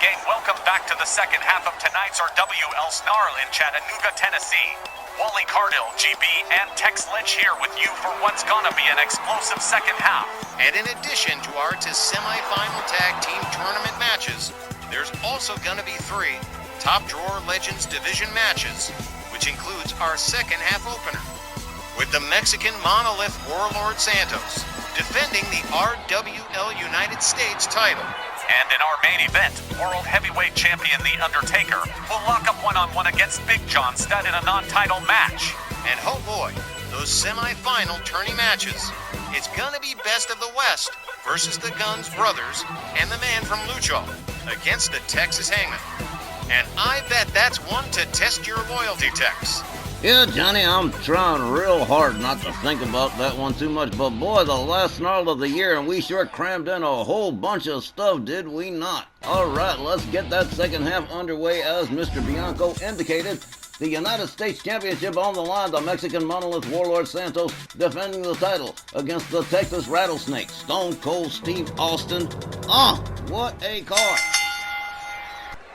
game, welcome back to the second half of tonight's Rwl Sn Rl in Chattanooga, Tennessee. Wally Cardill, GB, and Tex Lynch here with you for what's gonna be an explosive second half. And in addition to our semi-final tag team tournament matches, there's also gonna be 3 Top Drawer Legends division matches, which includes our second half opener, with the Mexican monolith Warlord Santos defending the RWL United States title. And in our main event, World Heavyweight Champion The Undertaker will lock up one-on-one against Big John Studd in a non-title match. And oh boy, those semi-final tourney matches. It's gonna be Best of the West versus the Guns Brothers and the man from Luchal against the Texas Hangman. And I bet that's one to test your loyalty, Tex. Yeah, Johnny, I'm trying real hard not to think about that one too much, but boy, the last snarl of the year, and we sure crammed in a whole bunch of stuff, did we not? All right, let's get that second half underway as Mr. Bianco indicated. The United States Championship on the line, the Mexican monolith Warlord Santos defending the title against the Texas Rattlesnake, Stone Cold Steve Austin. What a card!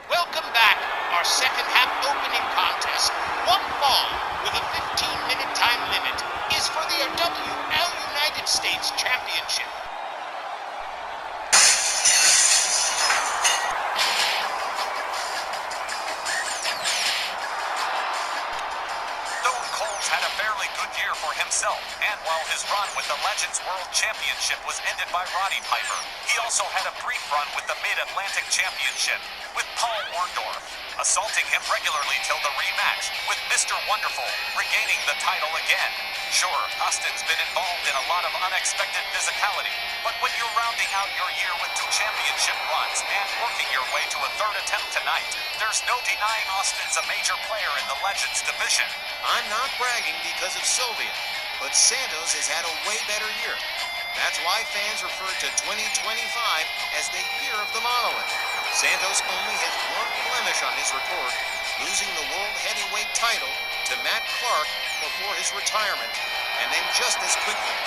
Welcome back. Our second half opening contest, one fall with a 15-minute time limit, is for the WL United States Championship. Stone Cold's had a fairly good year for himself, and while his run with the Legends World Championship was ended by Roddy Piper, he also had a brief run with the Mid-Atlantic Championship with Paul Orndorff, assaulting him regularly till the rematch, with Mr. Wonderful regaining the title again. Sure, Austin's been involved in a lot of unexpected physicality, but when you're rounding out your year with 2 championship runs and working your way to a 3rd attempt tonight, there's no denying Austin's a major player in the Legends division. I'm not bragging because of Sylvia, but Santos has had a way better year. That's why fans refer to 2025 as the year of the monolith. Santos only has one blemish on his record, losing the World Heavyweight title to Matt Clark before his retirement, and then just as quickly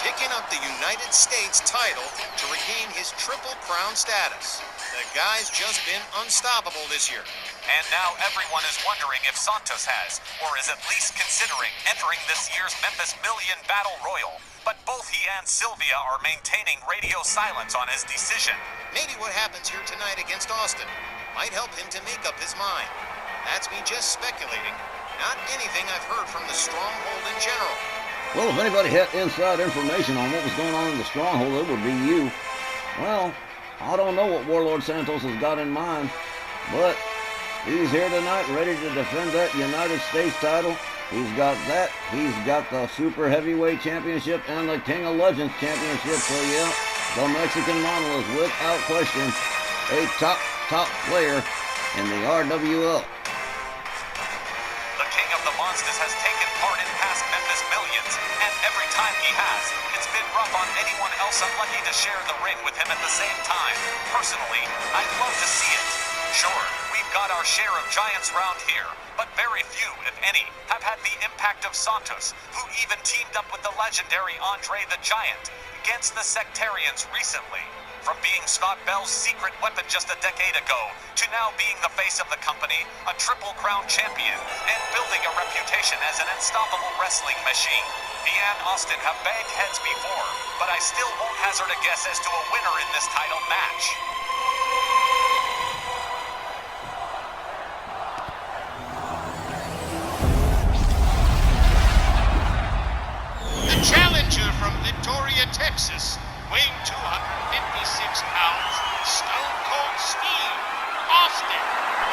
picking up the United States title to regain his Triple Crown status. The guy's just been unstoppable this year. And now everyone is wondering if Santos has, or is at least considering, entering this year's Memphis Million Battle Royal. But both he and Sylvia are maintaining radio silence on his decision. Maybe what happens here tonight against Austin might help him to make up his mind. That's me just speculating, not anything I've heard from the Stronghold in general. Well, if anybody had inside information on what was going on in the Stronghold, it would be you. Well, I don't know what Warlord Santos has got in mind, but he's here tonight ready to defend that United States title. He's got that. He's got the Super Heavyweight Championship and the King of Legends Championship. So, yeah, the Mexican monolith, without question, a top player in the RWL. The King of the Monsters has taken part in past Memphis Millions, and every time he has, it's been rough on anyone else unlucky to share the ring with him at the same time. Personally, I'd love to see it. Sure, we've got our share of giants round here, but very few, if any, have had the impact of Santos, who even teamed up with the legendary Andre the Giant against the Sectarians recently. From being Scott Bell's secret weapon just a decade ago, to now being the face of the company, a Triple Crown champion, and building a reputation as an unstoppable wrestling machine. He and Austin have banged heads before, but I still won't hazard a guess as to a winner in this title match. The challenger from Victoria, Texas, weighing 256 pounds, Stone Cold Steve Austin.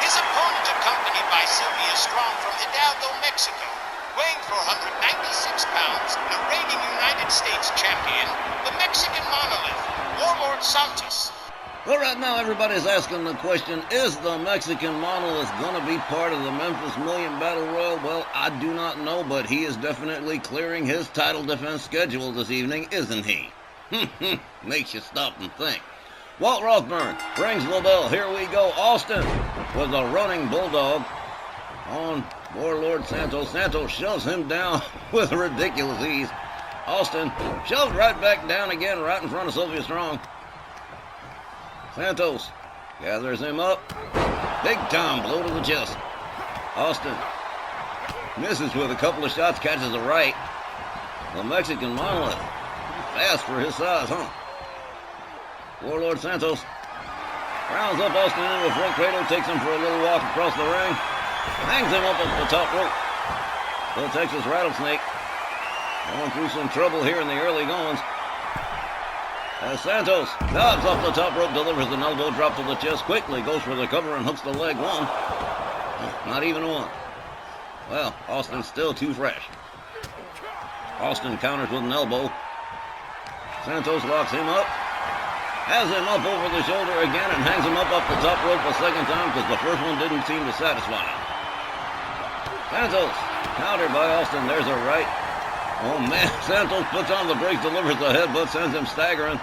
His opponent accompanied by Sylvia Strong from Hidalgo, Mexico, weighing 496 pounds, the reigning United States champion, the Mexican monolith, Warlord Santos. Well, right now everybody's asking the question, is the Mexican monolith going to be part of the Memphis Million Battle Royal? Well, I do not know, but he is definitely clearing his title defense schedule this evening, isn't he? Makes you stop and think. Walt Rothburn rings the bell. Here we go. Austin with a running bulldog on Warlord Santos. Santos shoves him down with ridiculous ease. Austin shoves right back down again right in front of Sylvia Strong. Santos Gathers him up. Big time blow to the chest. Austin misses with a couple of shots, catches a right. The Mexican Monolith, fast for his size, huh? Warlord Santos rounds up Austin into the front cradle, takes him for a little walk across the ring, hangs him up the top rope. The Texas Rattlesnake going through some trouble here in the early goings. As Santos dives off the top rope, delivers an elbow drop to the chest, quickly goes for the cover and hooks the leg. One. Not even one. Well, Austin's still too fresh. Austin counters with an elbow. Santos locks him up. Has him up over the shoulder again and hangs him up off the top rope a second time because the first one didn't seem to satisfy him. Santos countered by Austin. There's a right. Oh man, Santos puts on the brakes, delivers the headbutt, sends him staggering.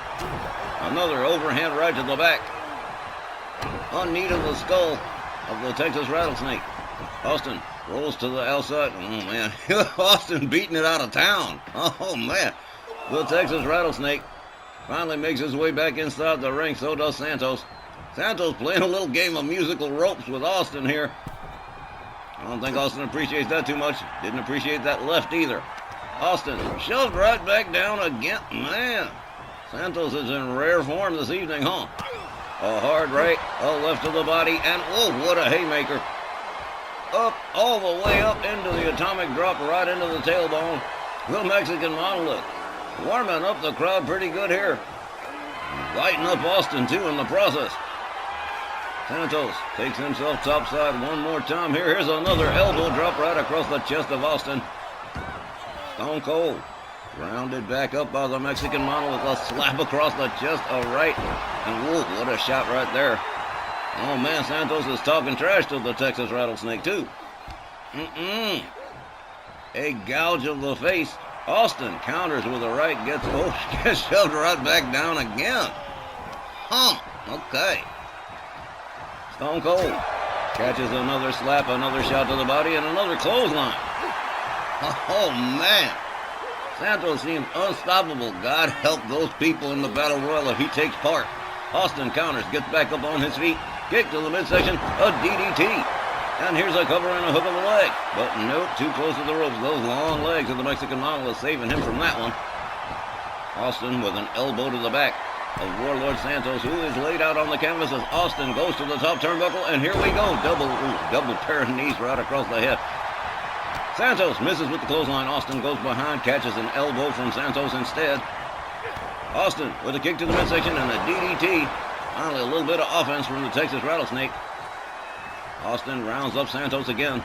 Another overhand right to the back. On knee to the skull of the Texas Rattlesnake. Austin rolls to the outside. Oh man, Austin beating it out of town. Oh man, the Texas Rattlesnake finally makes his way back inside the ring. So does Santos. Santos playing a little game of musical ropes with Austin here. I don't think Austin appreciates that too much. Didn't appreciate that left either. Austin shoved right back down again. Man, Santos is in rare form this evening, huh? A hard right, a left to the body, and oh, what a haymaker. Up, all the way up into the atomic drop, right into the tailbone. The Mexican Monolith warming up the crowd pretty good here. Lighting up Austin, too, in the process. Santos takes himself topside one more time here. Here's another elbow drop right across the chest of Austin. Stone Cold rounded back up by the Mexican Monolith. A slap across the chest, a right. And whoa, what a shot right there. Oh man, Santos is talking trash to the Texas Rattlesnake too. A gouge of the face. Austin counters with a right, gets shoved right back down again. Okay. Stone Cold catches another slap, another shot to the body, and another clothesline. Oh man, Santos seems unstoppable. God help those people in the Battle Royal if he takes part. Austin counters, gets back up on his feet, kick to the midsection, a DDT. And here's a cover and a hook of the leg. But nope, too close to the ropes. Those long legs of the Mexican Monolith saving him from that one. Austin with an elbow to the back of Warlord Santos, who is laid out on the canvas as Austin goes to the top turnbuckle. And here we go, double pair of knees right across the head. Santos misses with the clothesline. Austin goes behind, catches an elbow from Santos instead. Austin with a kick to the midsection and a DDT. Finally, a little bit of offense from the Texas Rattlesnake. Austin rounds up Santos again.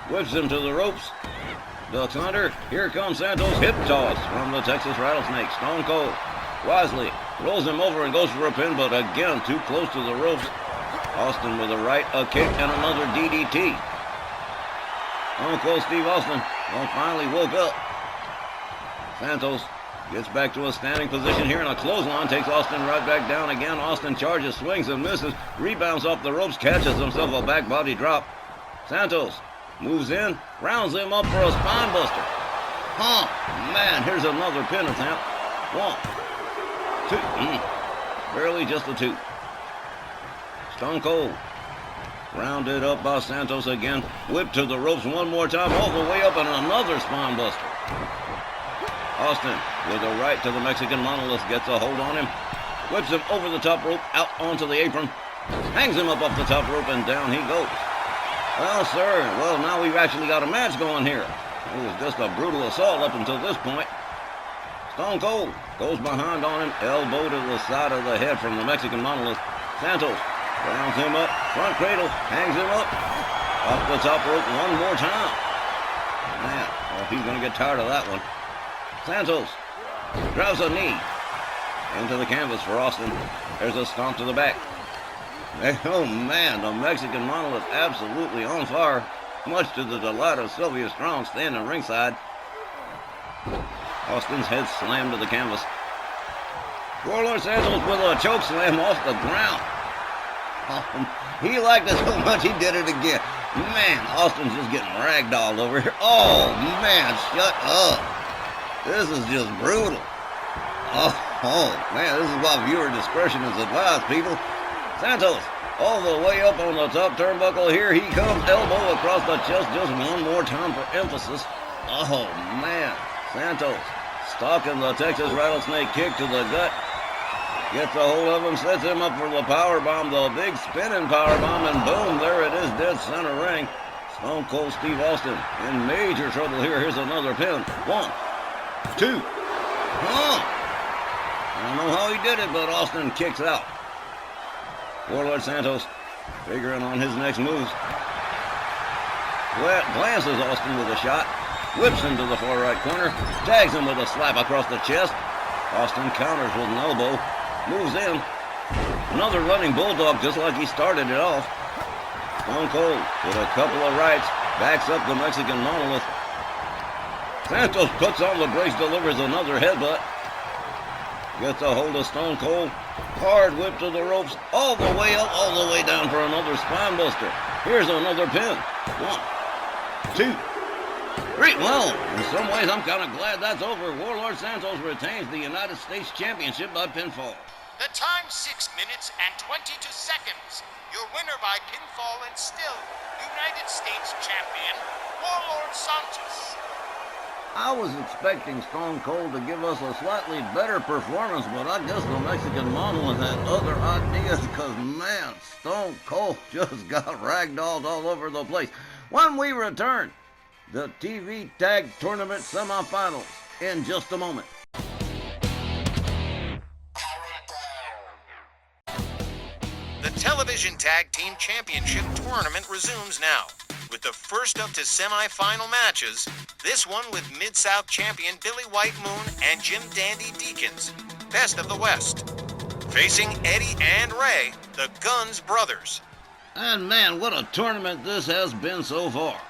Whips him to the ropes. Ducks under. Here comes Santos. Hip toss from the Texas Rattlesnake. Stone Cold wisely rolls him over and goes for a pin, but again, too close to the ropes. Austin with a right, a kick, and another DDT. Uncle Steve Austin finally woke up. Santos gets back to a standing position here, and a clothesline takes Austin right back down again. Austin charges, swings and misses, rebounds off the ropes, catches himself a back body drop. Santos moves in, rounds him up for a spine buster. Man, here's another pin attempt. 1, 2, barely just a 2. Stone Cold rounded up by Santos again. Whipped to the ropes one more time, all the way up, and another spine buster. Austin with a right to the Mexican Monolith, gets a hold on him. Whips him over the top rope, out onto the apron. Hangs him up off the top rope, and down he goes. Well, sir, now we've actually got a match going here. It was just a brutal assault up until this point. Stone Cold goes behind on him, elbow to the side of the head from the Mexican Monolith. Santos rounds him up, front cradle, hangs him up, off the top rope one more time. Man, well, he's going to get tired of that one. Santos drives a knee into the canvas for Austin. There's a stomp to the back. Oh man, the Mexican Monolith absolutely on fire, much to the delight of Sylvia Strong standing ringside. Austin's head slammed to the canvas. Warlord Santos with a choke slam off the ground. He liked it so much he did it again. Man, Austin's just getting ragdolled over here. Oh man, shut up. This is just brutal. Oh man, this is why viewer discretion is advised, people. Santos all the way up on the top turnbuckle. Here he comes, elbow across the chest just one more time for emphasis. Oh, man. Santos stalking the Texas Rattlesnake kick to the gut. Gets a hold of him, sets him up for the power bomb, the big spinning power bomb, and boom, there it is, dead center ring. Stone Cold Steve Austin in major trouble here. Here's another pin. 1, 2. I don't know how he did it, but Austin kicks out. Warlord Santos figuring on his next moves. Glances Austin with a shot. Whips him to the far right corner. Tags him with a slap across the chest. Austin counters with an elbow. Moves in. Another running bulldog just like he started it off. Stone Cold with a couple of rights. Backs up the Mexican Monolith. Santos puts on the brakes, delivers another headbutt. Gets a hold of Stone Cold. Hard whip to the ropes. All the way up, all the way down for another spine buster. Here's another pin. 1, 2, 3. Well, in some ways, I'm kind of glad that's over. Warlord Santos retains the United States Championship by pinfall. The time 6 minutes and 22 seconds. Your winner by pinfall and still United States champion, Warlord Santos. I was expecting Stone Cold to give us a slightly better performance, but I guess the Mexican Monolith had other ideas because, man, Stone Cold just got ragdolled all over the place. When we return, the TV Tag Tournament semifinals in just a moment. The Television Tag Team Championship Tournament resumes now, with the first up to semifinal matches, this one with Mid-South champion Billy White Moon and Jim Dandy Deakins, best of the West. Facing Eddie and Ray, the Guns Brothers. And man, what a tournament this has been so far.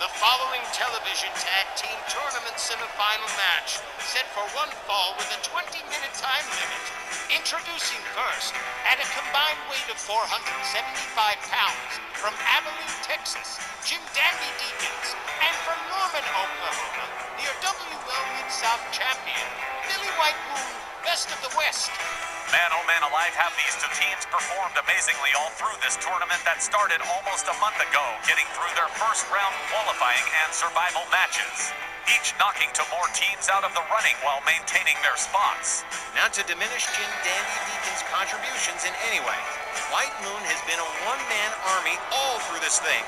The following Television Tag Team Tournament semifinal match, set for one fall with a 20-minute time limit. Introducing first, at a combined weight of 475 pounds, from Abilene, Texas, Jim Dandy Deakins, and from Norman, Oklahoma, the WL Mid-South champion, Billy White Moon, best of the West. Man, oh man alive, have these two teams performed amazingly all through this tournament that started almost a month ago, getting through their first round qualifying and survival matches, each knocking to more teams out of the running while maintaining their spots. Not to diminish Jim Dandy Deakins' contributions in any way, White Moon has been a one-man army all through this thing,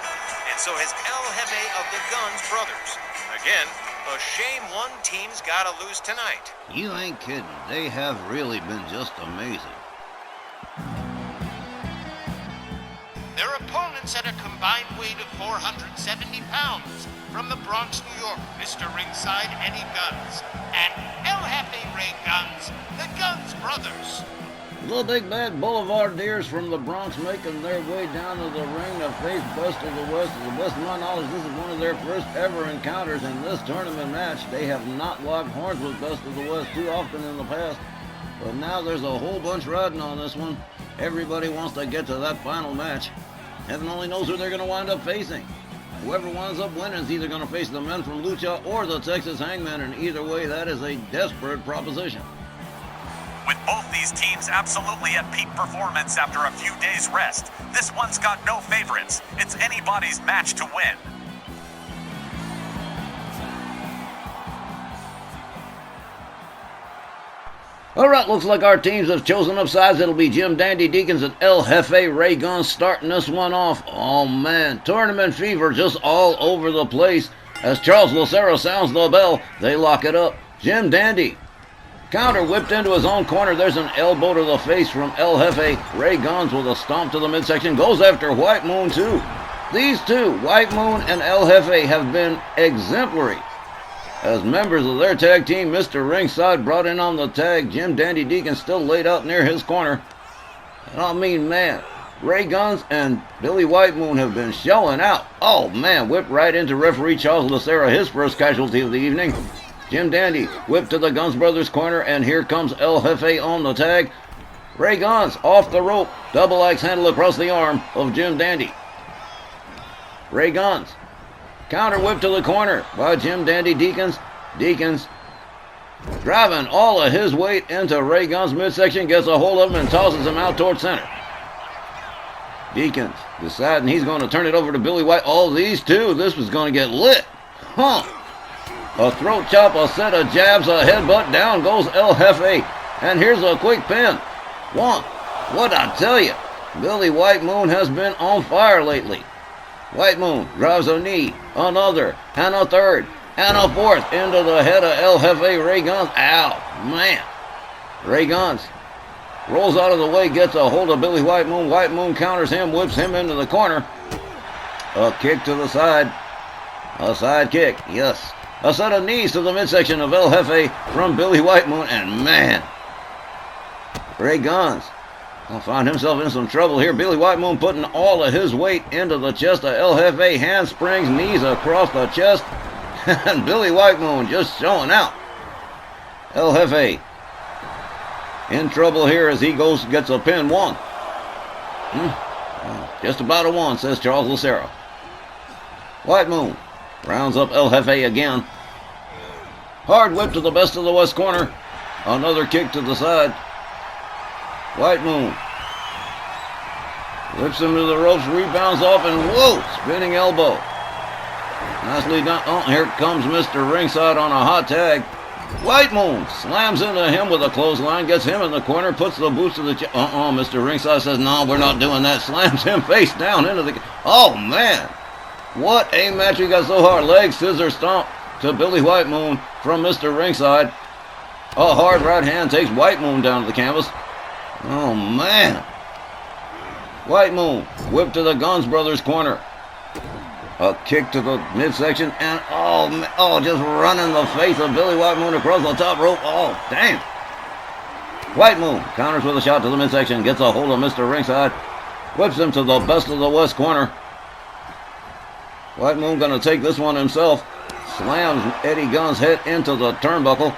and so has El Jefe of the Guns Brothers. Again, a shame one team's gotta lose tonight. You ain't kidding. They have really been just amazing. Their opponents at a combined weight of 470 pounds, from the Bronx, New York, Mr. Ringside Eddie Guns, and El Jefe Ray Guns, the Guns Brothers. The big bad Boulevardiers from the Bronx making their way down to the ring to face Best of the West. To the best of my knowledge, this is one of their first ever encounters in this tournament match. They have not locked horns with Best of the West too often in the past, but now there's a whole bunch riding on this one. Everybody wants to get to that final match. Heaven only knows who they're going to wind up facing. Whoever winds up winning is either going to face the men from Lucha or the Texas Hangman, and either way, that is a desperate proposition. With both these teams absolutely at peak performance after a few days' rest, this one's got no favorites. It's anybody's match to win. All right, looks like our teams have chosen up sides. It'll be Jim Dandy Deakins and El Jefe Ray Guns starting this one off. Oh, man, tournament fever just all over the place. As Charles Lucero sounds the bell, they lock it up. Jim Dandy. Counter whipped into his own corner. There's an elbow to the face from El Jefe. Ray Guns with a stomp to the midsection. Goes after White Moon, too. These two, White Moon and El Jefe, have been exemplary. As members of their tag team, Mr. Ringside brought in on the tag. Jim Dandy Deacon still laid out near his corner. And I mean, man, Ray Guns and Billy White Moon have been showing out. Oh, man, whipped right into referee Charles Lucero, his first casualty of the evening. Jim Dandy whipped to the Guns Brothers corner, and here comes El Jefe on the tag. Ray Guns off the rope, double axe handle across the arm of Jim Dandy. Ray Guns, counter whip to the corner by Jim Dandy Deakins. Deakins driving all of his weight into Ray Gunn's midsection, gets a hold of him and tosses him out towards center. Deacons deciding he's going to turn it over to Billy White. Oh, these two, this was going to get lit. Huh. A throat chop, a set of jabs, a headbutt, down goes El Jefe. And here's a quick pin. One. What'd I tell you? Billy White Moon has been on fire lately. White Moon drives a knee, another, and a third, and a fourth into the head of El Jefe Ray Guns. Ow, man. Ray Guns rolls out of the way, gets a hold of Billy White Moon. White Moon counters him, whips him into the corner. A kick to the side. A side kick, yes. A set of knees to the midsection of El Jefe from Billy White Moon. And man, Ray Guns will find himself in some trouble here. Billy White Moon putting all of his weight into the chest of El Jefe. Handsprings, knees across the chest. And Billy White Moon just showing out. El Jefe in trouble here as he gets a pin. One. Just about a one, says Charles Lucero. White Moon rounds up El Jefe again. Hard whip to the best of the West corner. Another kick to the side. White Moon whips him to the ropes, rebounds off, and whoa, spinning elbow. Nicely done. Oh, here comes Mr. Ringside on a hot tag. White Moon slams into him with a clothesline, gets him in the corner, puts the boots to the chest. Mr. Ringside says, no, we're not doing that. Slams him face down into the... Oh, man. What a match we got so hard. Leg scissor stomp to Billy White Moon from Mr. Ringside. A hard right hand takes White Moon down to the canvas. Oh, man. White Moon whip to the Guns Brothers corner. A kick to the midsection, and just running the face of Billy White Moon across the top rope. Oh, damn. White Moon counters with a shot to the midsection, gets a hold of Mr. Ringside, whips him to the best of the West corner. White Moon going to take this one himself. Slams Eddie Gunn's head into the turnbuckle.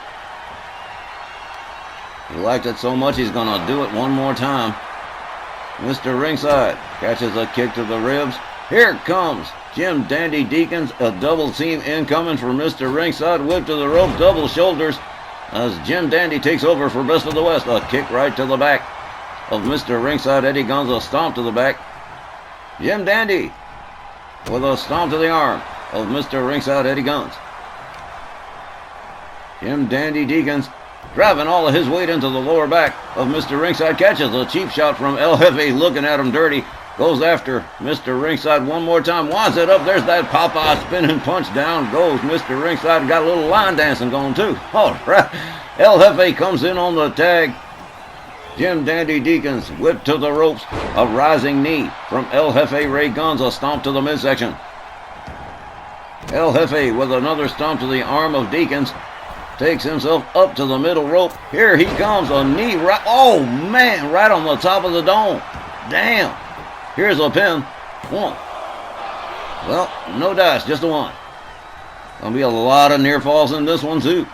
He liked it so much he's going to do it one more time. Mr. Ringside catches a kick to the ribs. Here comes Jim Dandy Deacons. A double team incoming for Mr. Ringside. Whip to the rope, double shoulders as Jim Dandy takes over for Best of the West. A kick right to the back of Mr. Ringside. Eddie Guns a stomp to the back. Jim Dandy with a stomp to the arm of Mr. Ringside Eddie Guns. Jim Dandy Deacons driving all of his weight into the lower back of Mr. Ringside. Catches a cheap shot from El Jefe, looking at him dirty. Goes after Mr. Ringside one more time. Winds it up. There's that Popeye spinning punch. Down goes Mr. Ringside. Got a little line dancing going too. All right. El Jefe comes in on the tag. Jim Dandy Deacons whip to the ropes. A rising knee from El Jefe Ray Guns. A stomp to the midsection. El Jefe with another stomp to the arm of Deacons. Takes himself up to the middle rope. Here he comes. A knee right. Oh, man. Right on the top of the dome. Damn. Here's a pin. One. Well, no dice. Just a one. Gonna be a lot of near falls in this one, too.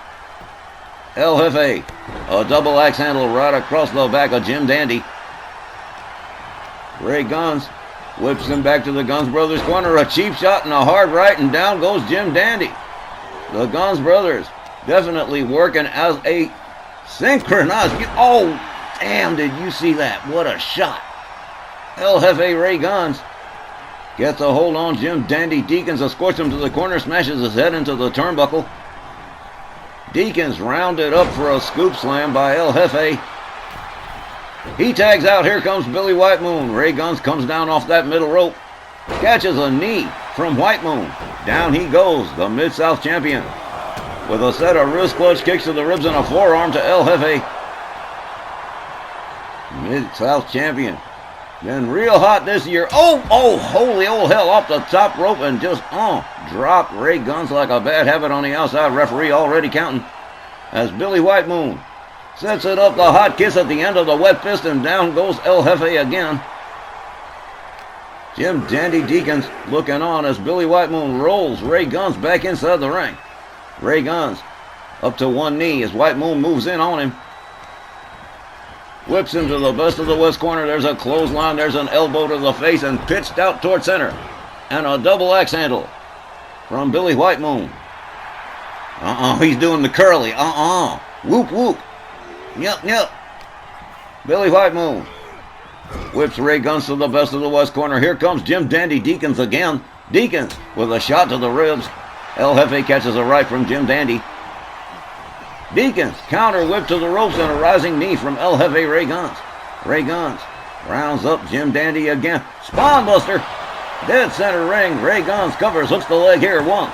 El Jefe. A double axe handle right across the back of Jim Dandy. Ray Guns whips him back to the Guns Brothers corner. A cheap shot and a hard right, and down goes Jim Dandy. The Guns Brothers definitely working as a synchronized. Oh, damn, did you see that? What a shot. El Jefe Ray Guns gets a hold on Jim Dandy Deacons, escorts him to the corner, smashes his head into the turnbuckle. Deacons rounded up for a scoop slam by El Jefe. He tags out. Here comes Billy White Moon. Ray Guns comes down off that middle rope. Catches a knee from White Moon. Down he goes, the Mid-South champion, with a set of wrist clutch kicks to the ribs and a forearm to El Jefe. Mid-South champion. Been real hot this year. Oh, holy old hell, off the top rope and just, dropped Ray Guns like a bad habit on the outside. Referee already counting as Billy White Moon sets it up, the hot kiss at the end of the wet fist, and down goes El Jefe again. Jim Dandy Deacons looking on as Billy White Moon rolls Ray Guns back inside the ring. Ray Guns up to one knee as White Moon moves in on him. Whips him to the best of the West corner. There's a clothesline. There's an elbow to the face and pitched out toward center. And a double axe handle from Billy White Moon. He's doing the curly. Whoop, whoop. Yep. Billy White Moon whips Ray Guns to the best of the West corner. Here comes Jim Dandy Deacons again. Deacons with a shot to the ribs. El Jefe catches a right from Jim Dandy. Deacons counter whip to the ropes and a rising knee from El Jefe Ray Guns. Ray Guns rounds up Jim Dandy again. Spawn Buster. Dead center ring. Ray Guns covers, hooks the leg here. 1,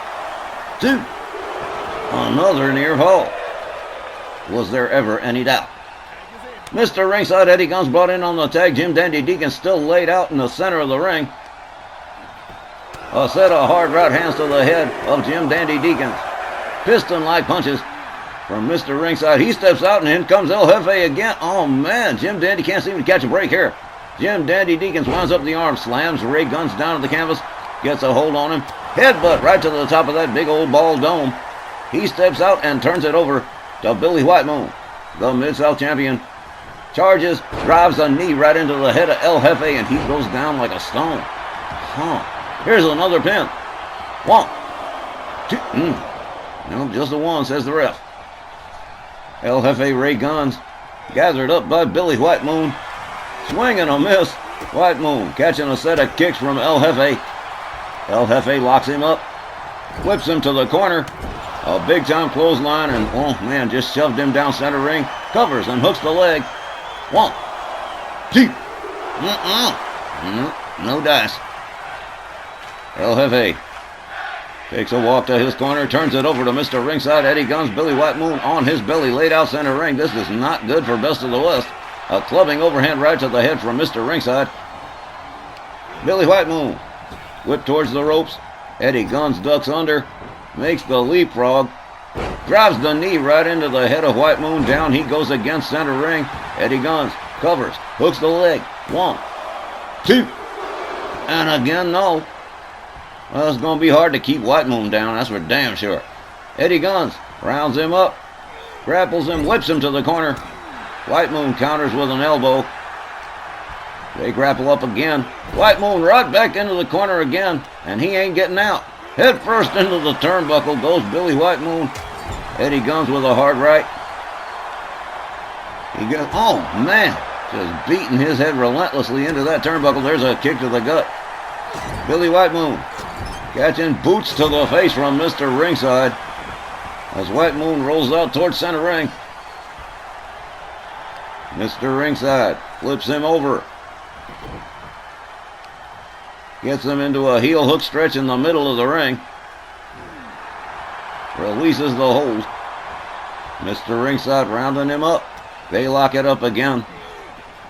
2. Another near fall. Was there ever any doubt? Mr. Ringside Eddie Guns brought in on the tag. Jim Dandy Deacons still laid out in the center of the ring. A set of hard right hands to the head of Jim Dandy Deacons. Piston-like punches from Mr. Ringside. He steps out and in comes El Jefe again. Oh man, Jim Dandy can't seem to catch a break here. Jim Dandy Deacons winds up the arm, slams Ray Guns down to the canvas, gets a hold on him. Headbutt right to the top of that big old ball dome. He steps out and turns it over to Billy White Moon, the Mid-South champion. Charges, drives a knee right into the head of El Jefe, and he goes down like a stone. Here's another pin. 1, 2. No, just a 1, says the ref. El Jefe Ray Guns gathered up by Billy White Moon. Swing and a miss. White Moon catching a set of kicks from El Jefe. El Jefe locks him up. Whips him to the corner. A big-time clothesline, and oh man, just shoved him down center ring. Covers and hooks the leg. 1, 2. No dice. El Jefe takes a walk to his corner, turns it over to Mr. Ringside Eddie Guns. Billy White Moon on his belly, laid out center ring. This is not good for Best of the West. A clubbing overhand right to the head from Mr. Ringside. Billy White Moon whipped towards the ropes. Eddie Guns ducks under, makes the leapfrog, drives the knee right into the head of White Moon. Down he goes against center ring. Eddie Guns covers, hooks the leg. 1, 2. And again, no. Well, it's going to be hard to keep White Moon down, that's for damn sure. Eddie Guns rounds him up, grapples him, whips him to the corner. White Moon counters with an elbow. They grapple up again. White Moon right back into the corner again, and he ain't getting out. Head first into the turnbuckle goes Billy White Moon. Eddie Guns with a hard right. He goes, oh man, just beating his head relentlessly into that turnbuckle. There's a kick to the gut. Billy White Moon catching boots to the face from Mr. Ringside as White Moon rolls out towards center ring. Mr. Ringside flips him over. Gets him into a heel hook stretch in the middle of the ring. Releases the hold. Mr. Ringside rounding him up. They lock it up again.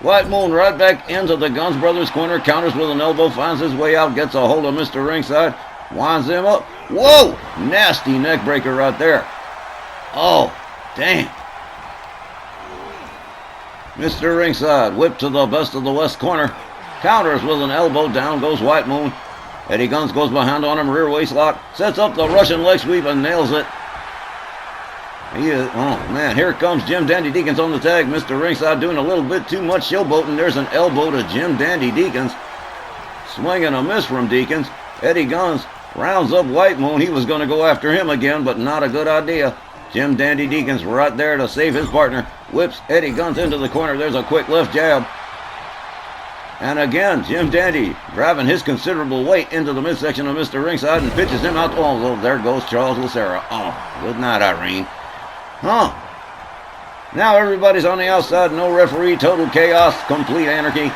White Moon right back into the Guns Brothers corner. Counters with an elbow. Finds his way out. Gets a hold of Mr. Ringside. Winds him up. Whoa! Nasty neck breaker right there. Oh, damn. Mr. Ringside whipped to the Best of the West corner. Counters with an elbow. Down goes White Moon. Eddie Guns goes behind on him. Rear waist lock. Sets up the Russian leg sweep and nails it. Oh man, here comes Jim Dandy Deacons on the tag. Mr. Ringside doing a little bit too much showboating. There's an elbow to Jim Dandy Deacons. Swing and a miss from Deacons. Eddie Guns rounds up White Moon. He was going to go after him again, but not a good idea. Jim Dandy Deacons right there to save his partner. Whips Eddie Guns into the corner. There's a quick left jab. And again, Jim Dandy driving his considerable weight into the midsection of Mr. Ringside and pitches him out. Oh, there goes Charles Lucera. Oh, good night, Irene. Now everybody's on the outside. No referee. Total chaos. Complete anarchy.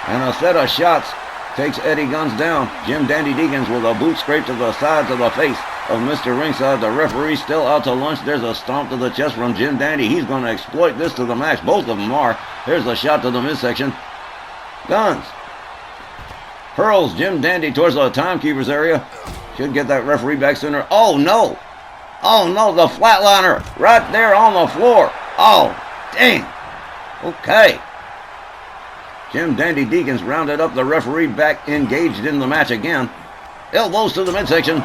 And a set of shots takes Eddie Guns down. Jim Dandy Deacons with a boot scrape to the sides of the face of Mr. Ringside. The referee still out to lunch. There's a stomp to the chest from Jim Dandy. He's going to exploit this to the max. Both of them are. Here's a shot to the midsection. Guns hurls Jim Dandy towards the timekeeper's area. Should get that referee back sooner. Oh no! Oh no, the flatliner right there on the floor. Oh, dang. Okay. Jim Dandy Deacons rounded up the referee back engaged in the match again. Elbows to the midsection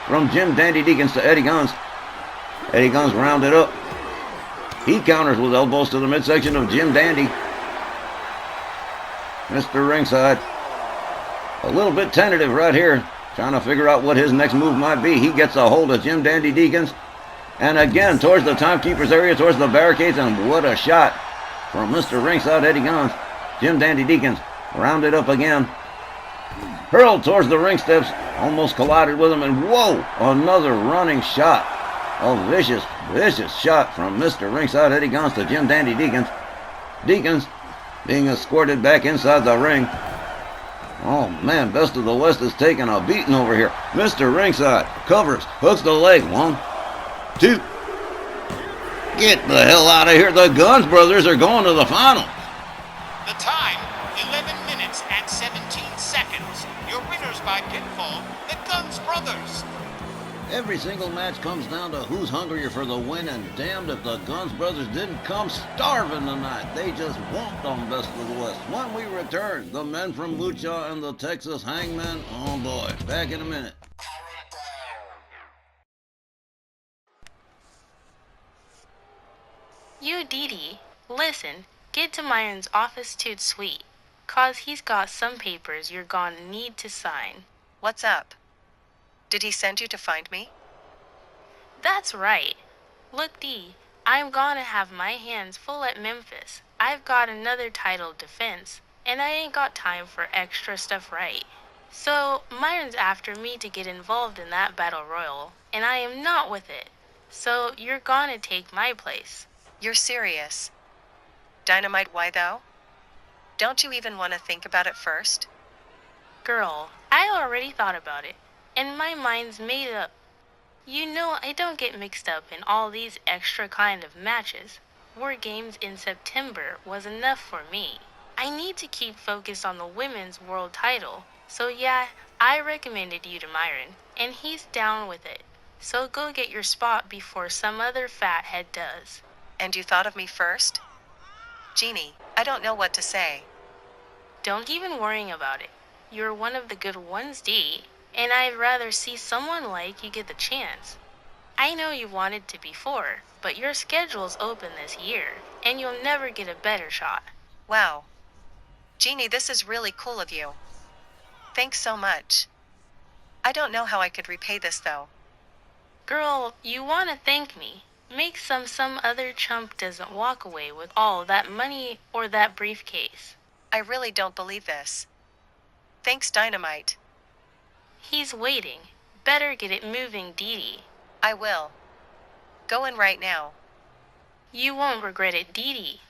from Jim Dandy Deacons to Eddie Guns. Eddie Guns rounded up. He counters with elbows to the midsection of Jim Dandy. Mr. Ringside a little bit tentative right here. trying to figure out what his next move might be. He gets a hold of Jim Dandy Deacons, and again towards the timekeeper's area, towards the barricades, and what a shot from Mr. Ringside Eddie Guns. Jim Dandy Deacons rounded up again, hurled towards the ring steps, almost collided with him, and whoa, another running shot. A vicious, vicious shot from Mr. Ringside Eddie Guns to Jim Dandy Deacons. Deacons being escorted back inside the ring. Oh man, Best of the West is taking a beating over here. Mr. Ringside covers, hooks the leg. 1, 2. Get the hell out of here. The Guns brothers are going to the final. The time, 11 minutes and 17 seconds. Your winners by pinfall, the Guns brothers. Every single match comes down to who's hungrier for the win, and damned if the Guns brothers didn't come starving tonight. They just whomped on Best of the West. When we return, the men from Lucha and the Texas Hangman. Oh boy, back in a minute. You, Dee, listen, get to Myron's office toot suite, 'cause he's got some papers you're gonna need to sign. What's up? Did he send you to find me? That's right. Look, Dee, I'm gonna have my hands full at Memphis. I've got another title defense, and I ain't got time for extra stuff, right? So, Myron's after me to get involved in that battle royal, and I am not with it. So, you're gonna take my place. You're serious? Dynamite, why though? Don't you even want to think about it first? Girl, I already thought about it, and my mind's made up. You know I don't get mixed up in all these extra kind of matches. War Games in September was enough for me. I need to keep focused on the women's world title. So yeah, I recommended you to Myron, and he's down with it. So go get your spot before some other fathead does. And you thought of me first? Jeannie, I don't know what to say. Don't even worry about it. You're one of the good ones, Dee, and I'd rather see someone like you get the chance. I know you wanted to before, but your schedule's open this year, and you'll never get a better shot. Wow. Jeannie, this is really cool of you. Thanks so much. I don't know how I could repay this though. Girl, you want to thank me. Make some other chump doesn't walk away with all that money or that briefcase. I really don't believe this. Thanks, Dynamite. He's waiting. Better get it moving, Dee. I will. Go in right now. You won't regret it, Dee.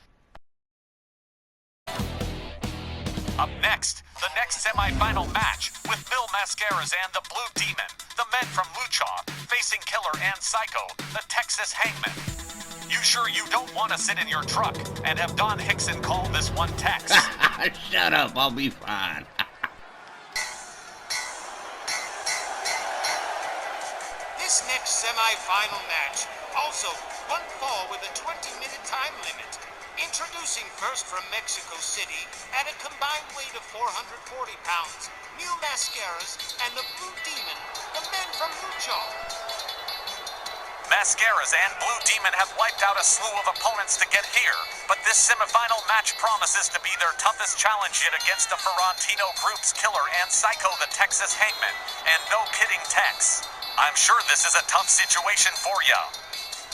Up next, the next semi-final match with Bill Mascaras and the Blue Demon, the men from Lucha, facing Killer and Psycho, the Texas Hangman. You sure you don't want to sit in your truck and have Don Hickson call this one text? Shut up, I'll be fine. This next semi-final match, also one fall with a 20-minute time limit. Introducing first from Mexico City at a combined weight of 440 pounds, Mil Mascaras and the Blue Demon, the men from Lucha. Mascaras and Blue Demon have wiped out a slew of opponents to get here, but this semifinal match promises to be their toughest challenge yet against the Ferrantino Group's Killer and Psycho, the Texas Hangman. And no kidding, Tex. I'm sure this is a tough situation for ya.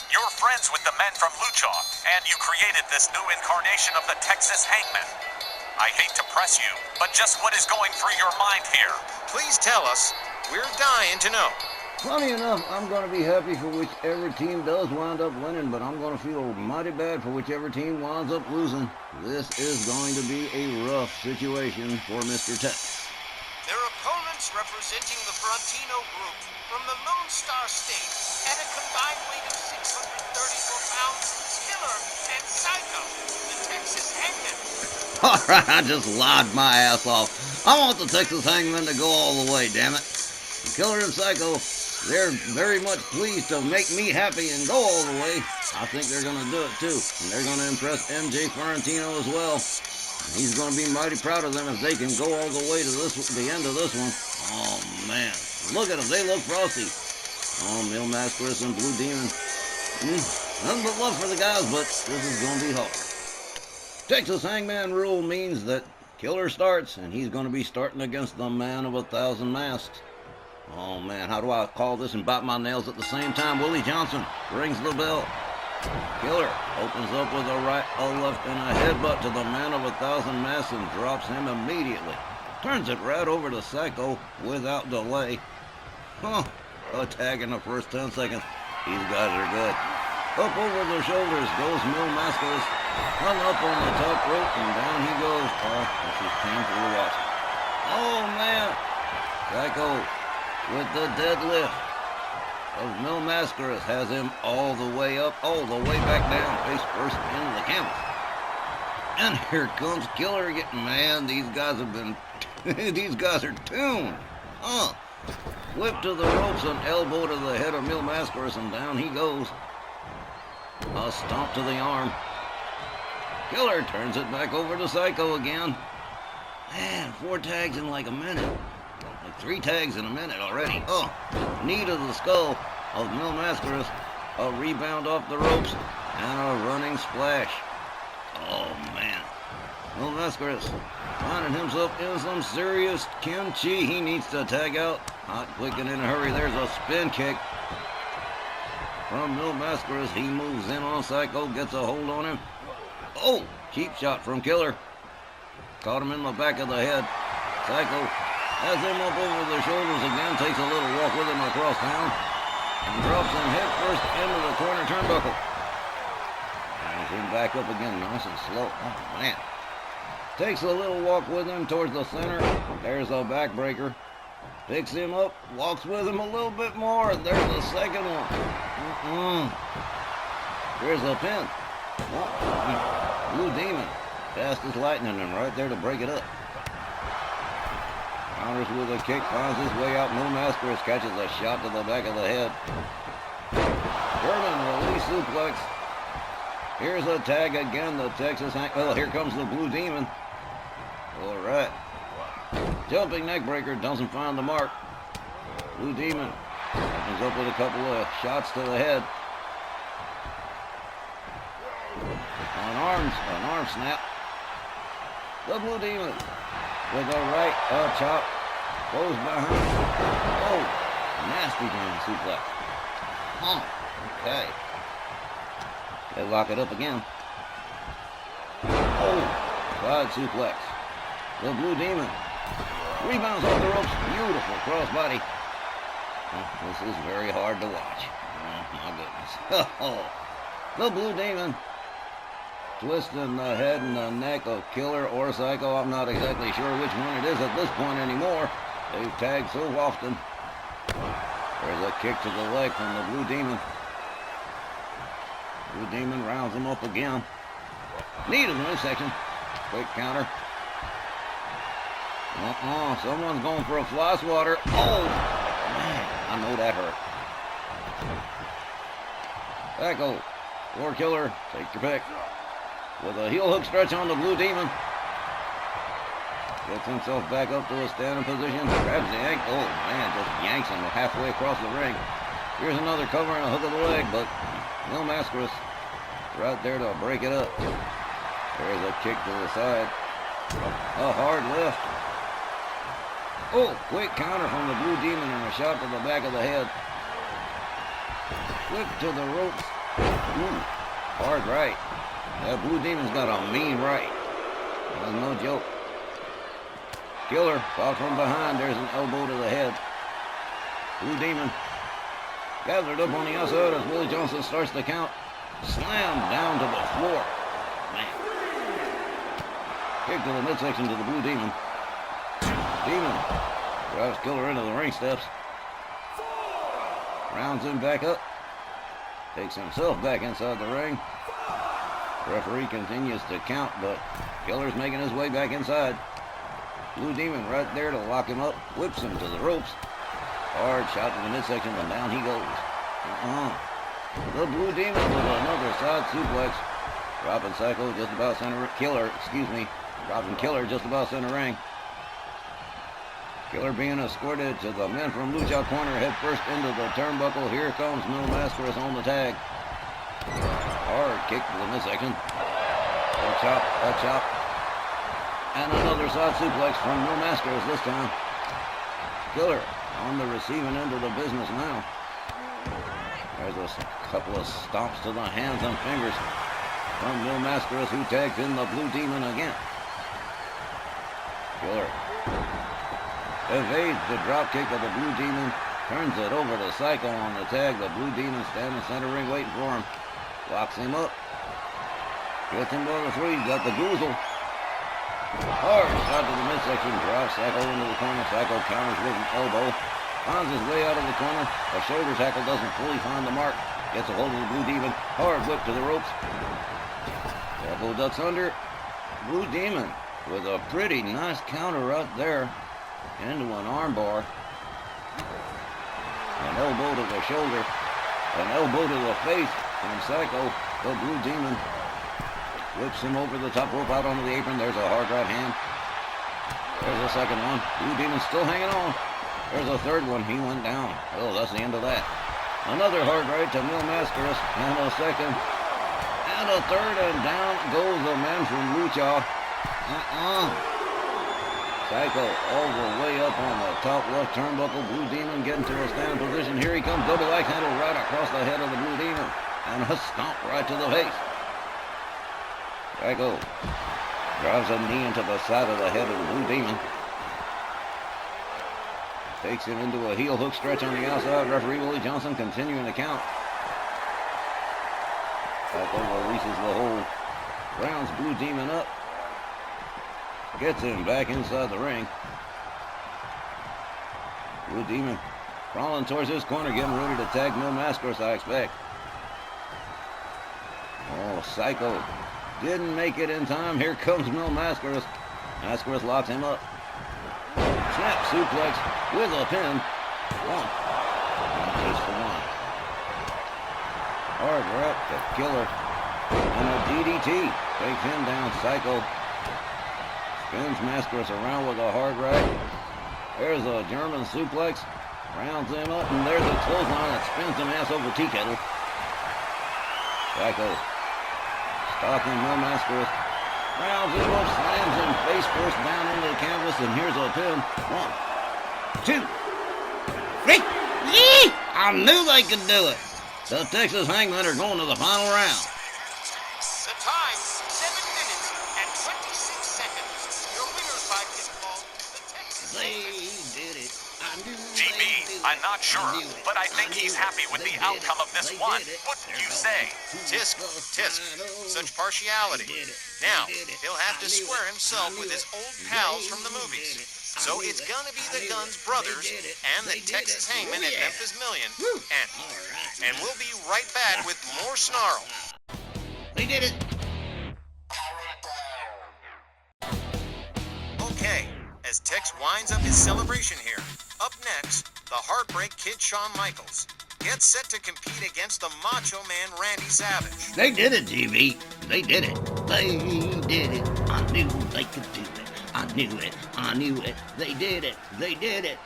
You're friends with the men from Lucha, and you created this new incarnation of the Texas Hangman. I hate to press you, but just what is going through your mind here? Please tell us. We're dying to know. Funny enough, I'm going to be happy for whichever team does wind up winning, but I'm going to feel mighty bad for whichever team winds up losing. This is going to be a rough situation for Mr. Tex. Their opponents representing the Ferrantino Group from the Lone Star State at a combined weight of 634 pounds, Killer and Psycho, the Texas Hangman. All right, I just lied my ass off. I want the Texas Hangman to go all the way, damn it. The Killer and Psycho, they're very much pleased to make me happy and go all the way. I think they're going to do it too, and they're going to impress MJ Ferrantino as well. He's going to be mighty proud of them if they can go all the way to the end of this one. Oh, man. Look at them. They look frosty. Oh, Mil Mascaras and Blue Demon. Nothing but love for the guys, but this is going to be hard. Texas Hangman rule means that Killer starts, and he's going to be starting against the man of 1,000 masks. Oh man, how do I call this and bite my nails at the same time? Willie Johnson rings the bell. Killer opens up with a right, a left, and a headbutt to the man of 1,000 masks and drops him immediately. Turns it right over to Psycho without delay. A tag in the first 10 seconds. These guys are good. Up over their shoulders goes Mil Mascaras. Hung up on the top rope and down he goes. Oh, this is painful to watch. Oh man. Psycho with the deadlift of Mil Mascaras has him all the way up, all the way back down, face first into the canvas. And here comes Killer getting, man, these guys have been, these guys are tuned. Whip to the ropes and elbow to the head of Mil Mascaras and down he goes. A stomp to the arm. Killer turns it back over to Psycho again. Man, 4 tags in like a minute. Like 3 tags in a minute already. Knee to the skull of Mil Mascaras. A rebound off the ropes and a running splash. Oh man. Mil Mascaras finding himself in some serious kimchi. He needs to tag out. Hot, quick, and in a hurry. There's a spin kick from Mil Mascaras. He moves in on Psycho, gets a hold on him. Oh, cheap shot from Killer. Caught him in the back of the head. Psycho has him up over the shoulders again, takes a little walk with him across town, and drops him head first into the corner turnbuckle. Brings him back up again, nice and slow. Oh, man. Takes a little walk with him towards the center. There's a backbreaker. Picks him up, walks with him a little bit more. There's the second one. There's a pin. Blue Demon, fast as lightning, and right there to break it up. Counters with a kick, finds his way out. Mil Mascaras catches a shot to the back of the head. German release suplex. Here's a tag again, the Texas well, here comes the Blue Demon. All right. Jumping neck breaker, doesn't find the mark. Blue Demon opens up with a couple of shots to the head. An arm snap. The Blue Demon with a right chop goes behind. Oh, nasty German suplex. Okay. They lock it up again. Oh, side suplex. The Blue Demon rebounds off the ropes. Beautiful crossbody. This is very hard to watch. Oh, my goodness. The Blue Demon twisting the head and the neck of Killer or Psycho. I'm not exactly sure which one it is at this point anymore. They've tagged so often. There's a kick to the leg from the Blue Demon. Blue Demon rounds him up again. Knee to the midsection. Quick counter. Someone's going for a fly swatter. Oh, man, I know that hurt. Psycho or Killer, take your pick. With a heel hook stretch on the Blue Demon. Gets himself back up to a standing position. Grabs the ankle. Oh, man, just yanks him halfway across the ring. Here's another cover and a hook of the leg, but Mil Mascaras right there to break it up. There's a kick to the side. A hard lift. Oh, quick counter from the Blue Demon and a shot to the back of the head. Whip to the ropes. Ooh, hard right. That Blue Demon's got a mean right. That's no joke. Killer fought from behind. There's an elbow to the head. Blue Demon gathered up on the outside as Willie Johnson starts to count. Slammed down to the floor. Man. Kick to the midsection to the Blue Demon. Demon drives Killer into the ring steps. Rounds him back up. Takes himself back inside the ring. Referee continues to count, but Killer's making his way back inside. Blue Demon right there to lock him up. Whips him to the ropes. Hard shot to the midsection, and down he goes. The Blue Demon with another side suplex. Dropping Psycho just about center. Dropping Killer just about center ring. Killer being escorted to the men from Lucha Corner, head first into the turnbuckle. Here comes Mil Mascaras on the tag. Hard kick to the midsection. A chop. And another side suplex from Mil Mascaras this time. Killer on the receiving end of the business now. There's a couple of stomps to the hands and fingers from Mil Mascaras, who tags in the Blue Demon again. Killer evades the drop kick of the Blue Demon, turns it over to Psycho on the tag. The Blue Demon standing center ring waiting for him. Locks him up. Gets him by the three. Got the goozle. Hard shot to the midsection. Drives Psycho into the corner. Psycho counters with an elbow. Finds his way out of the corner. A shoulder tackle doesn't fully find the mark. Gets a hold of the Blue Demon. Hard whip to the ropes. Psycho ducks under. Blue Demon with a pretty nice counter right there into an armbar. An elbow to the shoulder. An elbow to the face from Psycho. The Blue Demon whips him over the top rope out onto the apron. There's a hard right hand. There's a second one. Blue Demon's still hanging on. There's a third one. He went down. Oh, that's the end of that. Another hard right to Mil Mascaras. And a second. And a third. And down goes the man from Lucha. Psycho all the way up on the top left turnbuckle. Blue Demon getting to a standing position. Here he comes. Double axe handle right across the head of the Blue Demon. And a stomp right to the face. Psycho drives a knee into the side of the head of the Blue Demon. Takes him into a heel hook stretch on the outside. Referee Willie Johnson continuing the count. Psycho releases the hold. Rounds Blue Demon up. Gets him back inside the ring. Blue Demon crawling towards his corner, getting ready to tag Mil Mascaras, I expect. Oh, Psycho didn't make it in time. Here comes Mil Mascaras. Mascaras locks him up. Snap suplex with a pin. One. Just for one. Hard rep to Killer. And a DDT takes him down. Psycho spins Mascaras around with a hard right. There's a German suplex. Rounds him up, and there's a clothesline that spins him ass over tea kettle. Psycho stalking Mil Mascaras. Rounds him up, slams him face first down into the canvas, and here's a pin. 1, 2, 3. Yee! I knew they could do it. The Texas Hangmen are going to the final round. The time, 7 minutes and 26 seconds. Your winners by pinfall, the Texas. They did it. I knew GB, I'm not sure, but I think he's happy with the outcome of this one. Wouldn't you say? Tisk, such partiality. Now, he'll have to square himself with his old pals from the movies. So it's gonna be the Guns brothers and the Texas Hangman at Memphis Million. And we'll be right back with more Snarl. They did it. Okay, as Tex winds up his celebration here, up next, the Heartbreak Kid Shawn Michaels gets set to compete against the Macho Man Randy Savage. They did it, GB. They did it. They did it. I knew they could do it. I knew it. I knew it. They did it. They did it.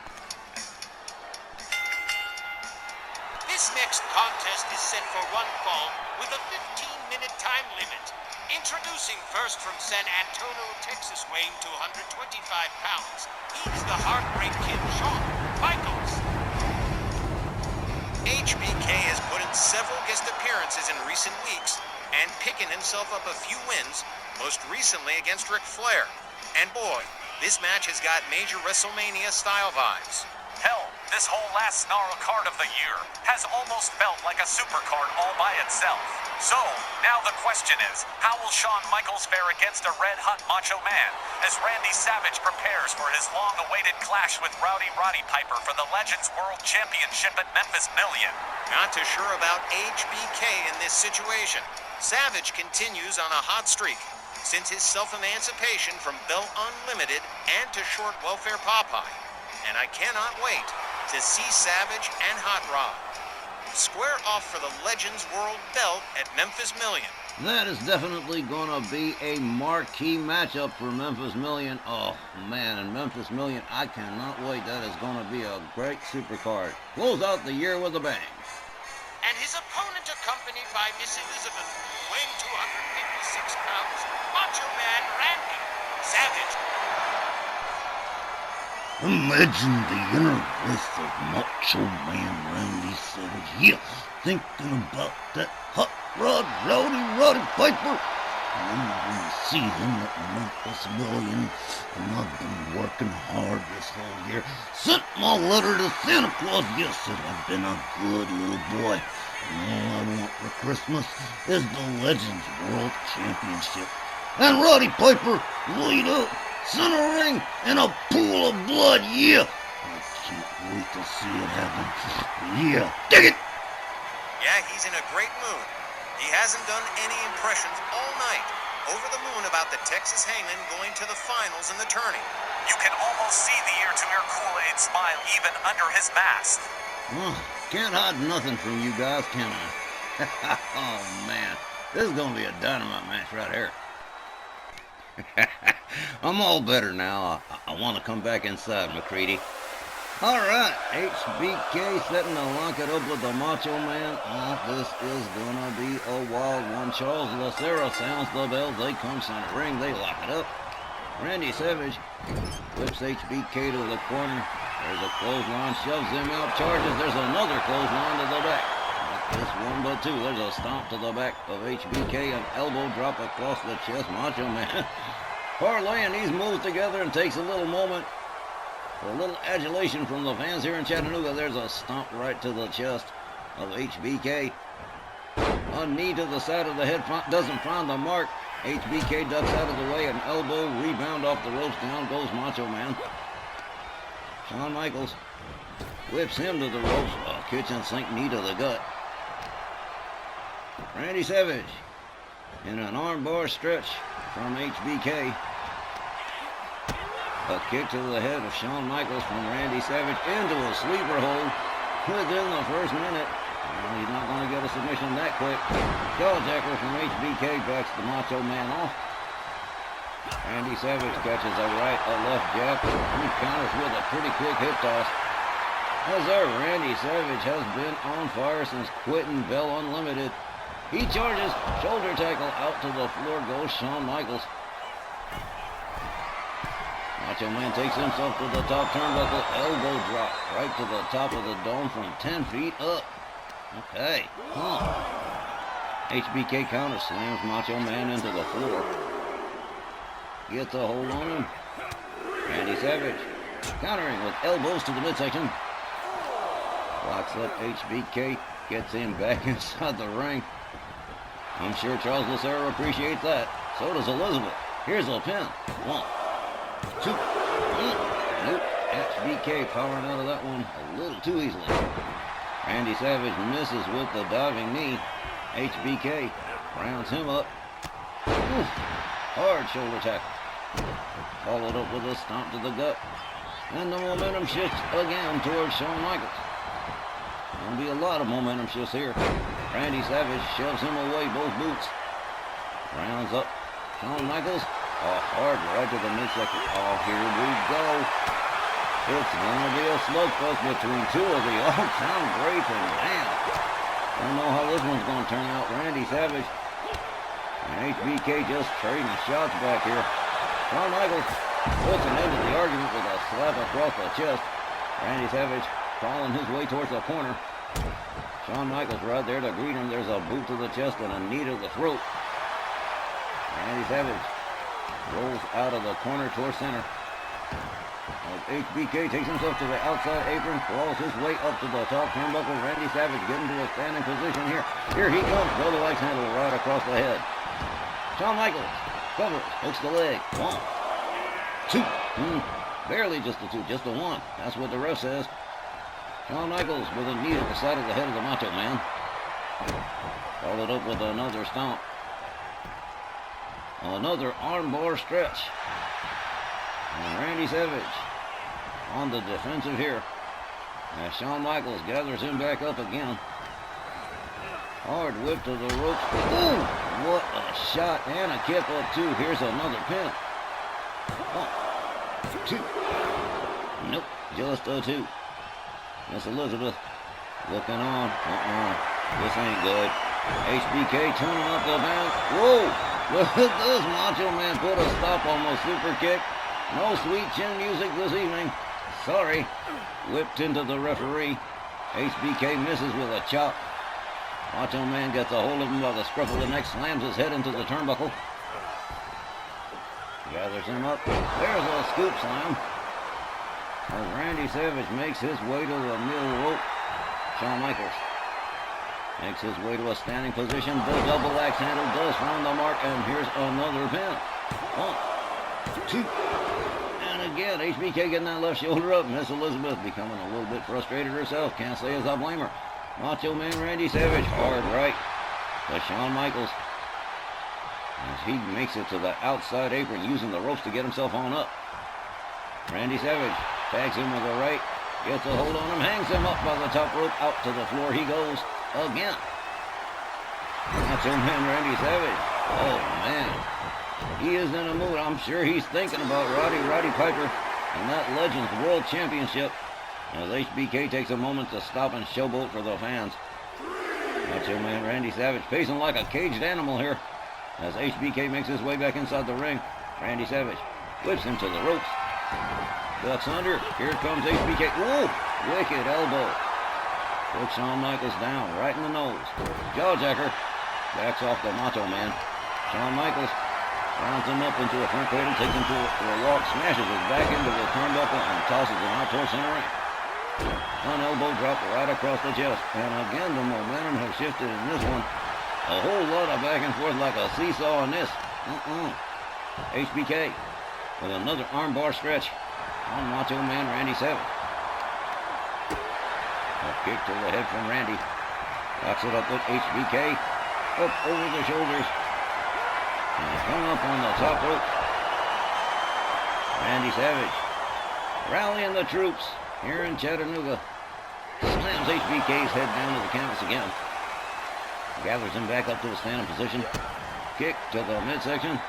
This next contest is set for one fall with a 15-minute time limit. Introducing first from San Antonio, Texas, weighing 225 pounds. He's the Heartbreak Kid Shawn Michaels. HBK has put in several guest appearances in recent weeks and picking himself up a few wins, most recently against Ric Flair. And boy, this match has got major WrestleMania-style vibes. Hell, this whole last Snarl card of the year has almost felt like a supercard all by itself. So, now the question is, how will Shawn Michaels fare against a red-hot Macho Man as Randy Savage prepares for his long-awaited clash with Rowdy Roddy Piper for the Legends World Championship at Memphis Million? Not too sure about HBK in this situation. Savage continues on a hot streak since his self-emancipation from Belt Unlimited and to short welfare Popeye. And I cannot wait to see Savage and Hot Rod square off for the Legends World Belt at Memphis Million. That is definitely going to be a marquee matchup for Memphis Million. Oh, man, and Memphis Million, I cannot wait. That is going to be a great supercard. Close out the year with a bang. And his opponent accompanied by Miss Elizabeth, weighing 256 pounds, Macho Man Randy Savage. Imagine the inner voice of Macho Man Randy Savage. Yeah, thinking about that hot rod Roddy Piper. And I'm gonna see him at Memphis Million. And I've been working hard this whole year. Sent my letter to Santa Claus. Yes, said I've been a good little boy. And all I want for Christmas is the Legends World Championship. And Roddy Piper lead up, center ring, and a pool of blood. Yeah, I can't wait to see it happen. Yeah, dig it. Yeah, he's in a great mood. He hasn't done any impressions all night. Over the moon about the Texas Hangman going to the finals in the tourney. You can almost see the ear-to-ear Kool-Aid smile even under his mask. Well, can't hide nothing from you guys, can I? Oh, man. This is going to be a dynamite match right here. I'm all better now. I want to come back inside, McCready. All right, HBK setting to lock it up with the Macho Man. Oh, this is going to be a wild one. Charles Lucero sounds the bell. They come center ring. They lock it up. Randy Savage whips HBK to the corner. There's a clothesline, shoves him out, charges. There's another clothesline to the back. Not just one, but two. There's a stomp to the back of HBK, an elbow drop across the chest. Macho Man parlaying these moves together and takes a little moment. A little adulation from the fans here in Chattanooga. There's a stomp right to the chest of HBK. A knee to the side of the head doesn't find the mark. HBK ducks out of the way. An elbow rebound off the ropes. Down goes Macho Man. Shawn Michaels whips him to the ropes. A kitchen sink knee to the gut. Randy Savage in an armbar stretch from HBK. A kick to the head of Shawn Michaels from Randy Savage into a sleeper hold within the first minute. Well, he's not going to get a submission that quick. Jawjacker from HBK backs the Macho Man off. Randy Savage catches a right, a left jab. He counters with a pretty quick hip toss. As our Randy Savage has been on fire since quitting Bell Unlimited. He charges, shoulder tackle out to the floor goes Shawn Michaels. Macho Man takes himself to the top turnbuckle, elbow drop right to the top of the dome from 10 feet up. Okay, HBK counter slams Macho Man into the floor. Gets a hold on him. Randy Savage countering with elbows to the midsection. Locks up HBK, gets him back inside the ring. I'm sure Charles Lucero appreciates that. So does Elizabeth. Here's a pin. 1, 2, 3. Nope. HBK powering out of that one a little too easily. Randy Savage misses with the diving knee. HBK rounds him up. Oof. Hard shoulder tackle. Followed up with a stomp to the gut. And the momentum shifts again towards Shawn Michaels. There'll be a lot of momentum shifts here. Randy Savage shoves him away, both boots. Rounds up Shawn Michaels. A hard right to the midsection. Oh, here we go. It's going to be a slugfest between two of the all-time greats, and damn, I don't know how this one's going to turn out. Randy Savage and HBK just trading shots back here. Shawn Michaels puts an end to the argument with a slap across the chest. Randy Savage crawling his way towards the corner. Shawn Michaels right there to greet him. There's a boot to the chest and a knee to the throat. Randy Savage rolls out of the corner towards center. As HBK takes himself to the outside apron, crawls his way up to the top turnbuckle. Randy Savage getting to a standing position here. Here he comes. Double axe handle right across the head. Shawn Michaels covers, hooks the leg. 1, 2. Barely just a 2, just a 1. That's what the ref says. Shawn Michaels with a knee to the side of the head of the Macho Man. Followed up with another stomp. Another armbar stretch. And Randy Savage on the defensive here. As Shawn Michaels gathers him back up again. Hard whip to the ropes. Ooh, what a shot and a kick up too. Here's another pin. 1, 2. Nope, just a 2. Miss Elizabeth looking on. This ain't good. HBK turning up the bounce. Whoa! Look at this. Macho Man put a stop on the super kick. No sweet chin music this evening. Sorry. Whipped into the referee. HBK misses with a chop. Macho Man gets a hold of him by the scruff of the neck, slams his head into the turnbuckle. Gathers him up. There's a scoop slam. As Randy Savage makes his way to the middle rope, Shawn Michaels makes his way to a standing position. The double axe handle does find the mark, and here's another pin. 1, 2, and again, HBK getting that left shoulder up. Miss Elizabeth becoming a little bit frustrated herself. Can't say as I blame her. Macho Man Randy Savage, hard right to Shawn Michaels, as he makes it to the outside apron, using the ropes to get himself on up. Randy Savage tags him with a right, gets a hold on him, hangs him up by the top rope. Out to the floor he goes again. Macho Man Randy Savage, oh man, he is in a mood. I'm sure he's thinking about Roddy Piper and that Legends World Championship, as HBK takes a moment to stop and showboat for the fans. Macho Man Randy Savage pacing like a caged animal here, as HBK makes his way back inside the ring. Randy Savage whips him to the ropes. Ducks under. Here comes HBK. Whoa! Wicked elbow. Puts Shawn Michaels down right in the nose. Jawjacker. Backs off the Macho Man. Shawn Michaels rounds him up into a front cradle, takes him to a walk, smashes his back into the turnbuckle, and tosses him out towards center ring. An elbow drop right across the chest. And again, the momentum has shifted in this one. A whole lot of back and forth like a seesaw in this. HBK with another armbar stretch on Macho Man Randy Savage. A kick to the head from Randy. Backs it up with HBK. Up over the shoulders. And hung up on the top rope. Randy Savage rallying the troops here in Chattanooga. Slams HBK's head down to the canvas again. Gathers him back up to a standing position. Kick to the midsection.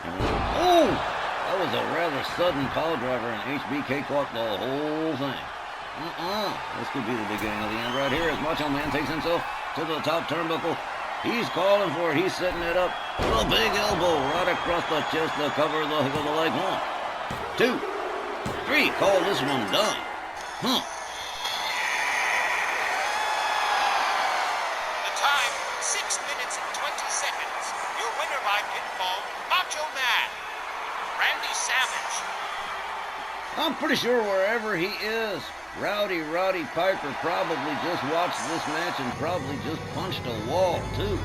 Oh! That was a rather sudden power driver, and HBK caught the whole thing. This could be the beginning of the end right here, as Macho Man takes himself to the top turnbuckle. He's calling for it. He's setting it up. A big elbow right across the chest to cover the hook of the leg. 1, 2, 3. Call this one done. The time, 6 minutes and 20 seconds. Your winner by pinfall, Macho Man Randy Savage. I'm pretty sure wherever he is, Roddy Piper probably just watched this match and probably just punched a wall, too.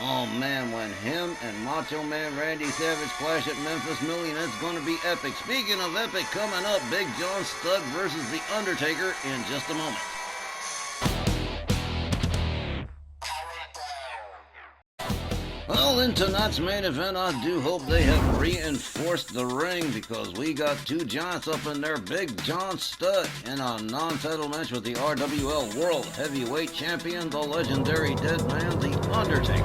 Oh, man, when him and Macho Man Randy Savage clash at Memphis Million, it's going to be epic. Speaking of epic, coming up, Big John Studd versus The Undertaker in just a moment. Well, in tonight's main event, I do hope they have reinforced the ring, because we got two giants up in there. Big John Studd in a non-title match with the RWL World Heavyweight Champion, the legendary Dead Man, The Undertaker.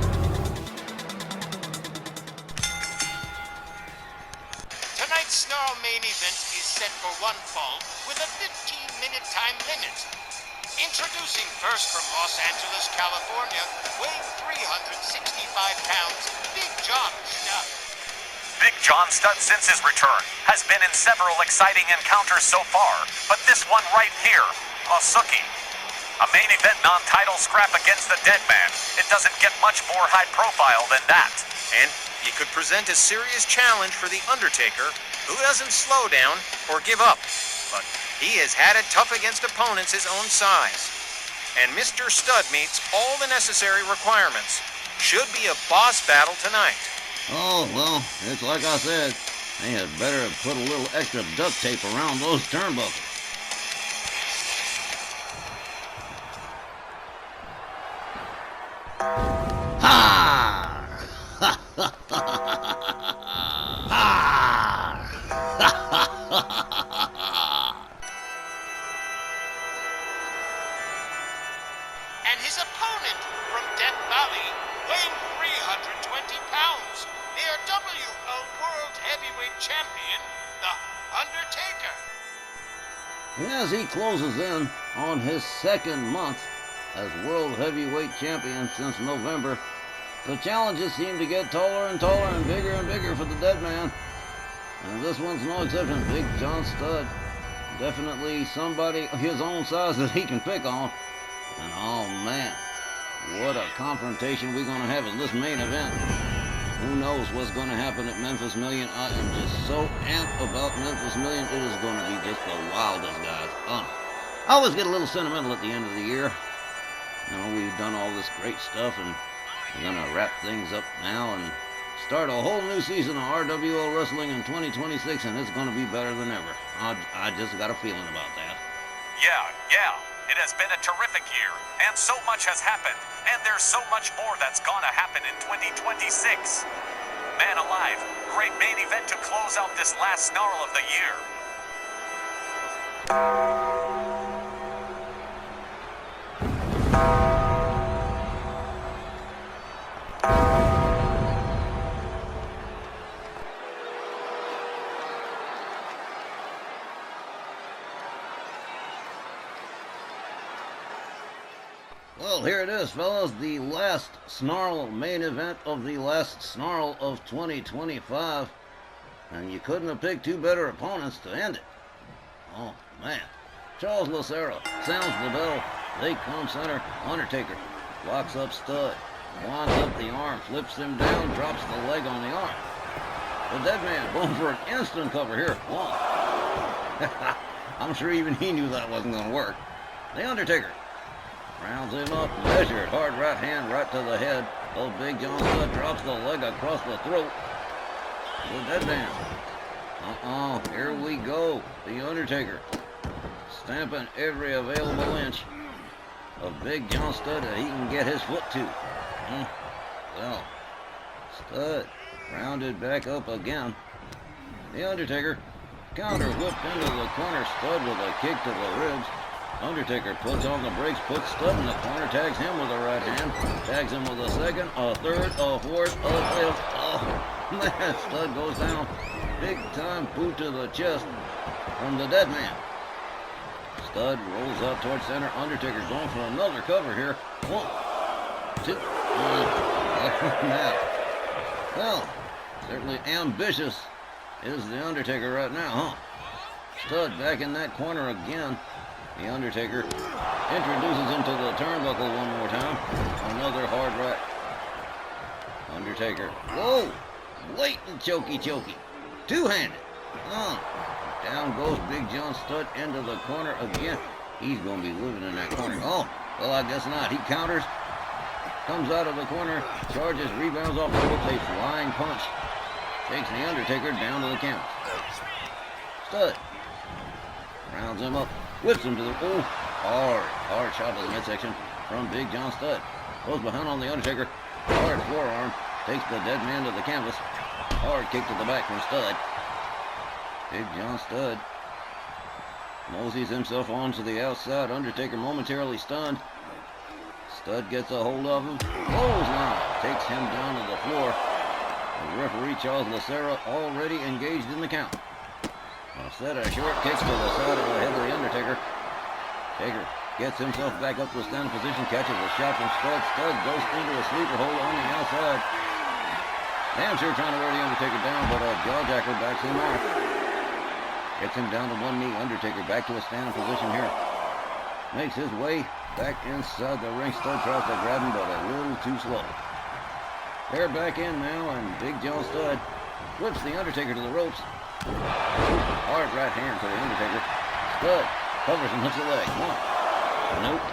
Tonight's Snarl main event is set for one fall with a 15-minute time limit. Introducing first from Los Angeles, California, weighing 365 pounds, Big John Studd. Big John Studd, since his return, has been in several exciting encounters so far, but this one right here, a Suki. A main event non-title scrap against the Dead Man. It doesn't get much more high profile than that. And he could present a serious challenge for The Undertaker, who doesn't slow down or give up. But he has had it tough against opponents his own size. And Mr. Studd meets all the necessary requirements. Should be a boss battle tonight. Oh, well, it's like I said. They had better have put a little extra duct tape around those turnbuckles. Ha! Ha! Ha! And his opponent from Death Valley, weighing 320 pounds, the RWO World Heavyweight Champion, The Undertaker. As he closes in on his second month as World Heavyweight Champion since November, the challenges seem to get taller and taller and bigger for the Dead Man. And this one's no exception. Big John Studd. Definitely somebody his own size that he can pick on. And oh man, what a confrontation we're going to have in this main event. Who knows what's going to happen at Memphis Million. I am just so amped about Memphis Million. It is going to be just the wildest, guys. I always get a little sentimental at the end of the year. You know, we've done all this great stuff, and we're going to wrap things up now and start a whole new season of RWL Wrestling in 2026, and it's going to be better than ever. I just got a feeling about that. Yeah. It has been a terrific year, and so much has happened, and there's so much more that's gonna happen in 2026. Man alive, great main event to close out this last snarl of the year. Well, here it is, fellas. The last Snarl main event of the last Snarl of 2025. And you couldn't have picked two better opponents to end it. Oh, man. Charles Lucero sounds the bell. They come center. Undertaker locks up Studd. Winds up the arm. Flips him down. Drops the leg on the arm. The dead man going for an instant cover here. One. I'm sure even he knew that wasn't going to work. The Undertaker rounds him up, measured, hard right hand right to the head. Oh, Big John Studd drops the leg across the throat. The dead man. Here we go. The Undertaker stamping every available inch of Big John Studd that he can get his foot to. Well, Studd rounded back up again. The Undertaker counter whipped into the corner. Studd with a kick to the ribs. Undertaker puts on the brakes, puts Studd in the corner, tags him with a right hand, tags him with a second, a third, a fourth, a fifth. Oh, man, Studd goes down. Big time boot to the chest from the dead man. Studd rolls out towards center. Undertaker going for another cover here. 1, 2, man. Well, certainly ambitious is the Undertaker right now, huh? Studd back in that corner again. The Undertaker introduces him to the turnbuckle one more time. Another hard right. Undertaker. Whoa! Blatant chokey. Two-handed. Down goes Big John Studd into the corner again. He's going to be living in that corner. Oh, well, I guess not. He counters. Comes out of the corner. Charges. Rebounds off the ropes. A flying punch. Takes the Undertaker down to the count. Studd rounds him up. Whips him to the hard shot to the midsection from Big John Studd. Goes behind on the Undertaker. Hard forearm. Takes the dead man to the canvas. Hard kick to the back from Studd. Big John Studd moseys himself onto the outside. Undertaker momentarily stunned. Studd gets a hold of him. Clothesline. Takes him down to the floor. The referee Charles Lucero already engaged in the count. A set of short kicks to the side of the head of the Undertaker. Taker gets himself back up to a standing position, catches a shot from Studd. Studd goes into a sleeper hold on the outside. Damn sure trying to wear the Undertaker down, but a jawjacker backs him off. Gets him down to one knee. Undertaker back to a standing position here. Makes his way back inside the ring. Studd tries to grab him, but a little too slow. They're back in now, and Big John Studd whips the Undertaker to the ropes. Hard right hand to the Undertaker. Studd covers and hooks the leg. One. Nope.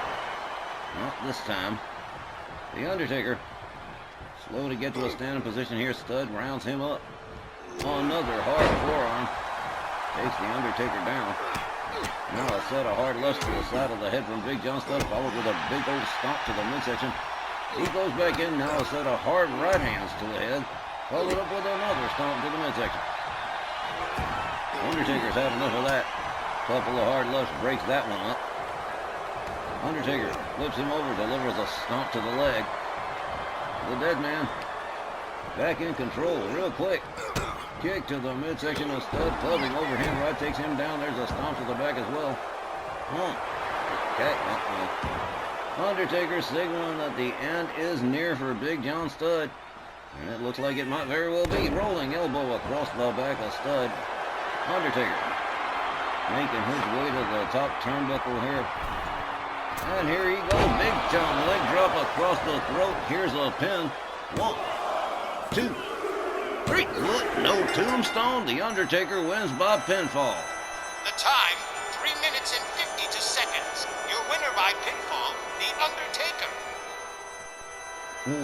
Not this time. The Undertaker slow to get to a standing position here. Studd rounds him up. Another hard forearm. Takes the Undertaker down. Now a set of hard lefts to the side of the head from Big John Studd, followed with a big old stomp to the midsection. He goes back in. Now a set of hard right hands to the head, followed up with another stomp to the midsection. Undertaker's had enough of that. Couple of hard lefts, breaks that one up. Undertaker flips him over, delivers a stomp to the leg. The dead man back in control real quick. Kick to the midsection of Studd, clubbing overhand right, takes him down. There's a stomp to the back as well. Okay. Undertaker signaling that the end is near for Big John Studd. And it looks like it might very well be. Rolling elbow across the back of stud. Undertaker making his way to the top turnbuckle here. And here he goes. Big John leg drop across the throat. Here's a pin. 1, 2, 3. Look, no tombstone. The Undertaker wins by pinfall. The time, 3 minutes and 52 seconds. Your winner by pinfall, The Undertaker.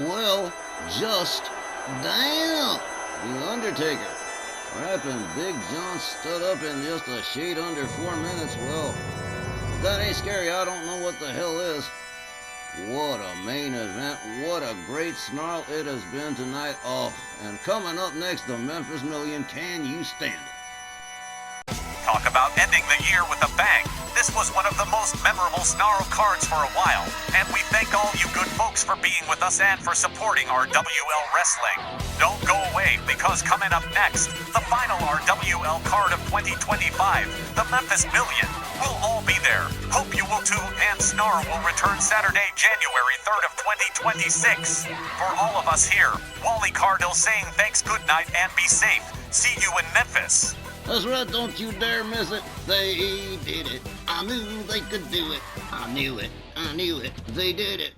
Well, just damn. The Undertaker wrapping Big John stud up in just a shade under 4 minutes. Well, if that ain't scary, I don't know what the hell is. What a main event. What a great snarl it has been tonight. Oh, and coming up next, the Memphis Million. Can you stand it? Talk about ending the year with a bang. This was one of the most memorable Snarl cards for a while, and we thank all you good folks for being with us and for supporting RWL Wrestling. Don't go away, because coming up next, the final RWL card of 2025, the Memphis Million. We'll all be there. Hope you will too, and Snarl will return Saturday, January 3rd of 2026. For all of us here, Wally Cardell saying thanks, good night, and be safe. See you in Memphis. That's right, don't you dare miss it. They did it. I knew they could do it. I knew it. They did it.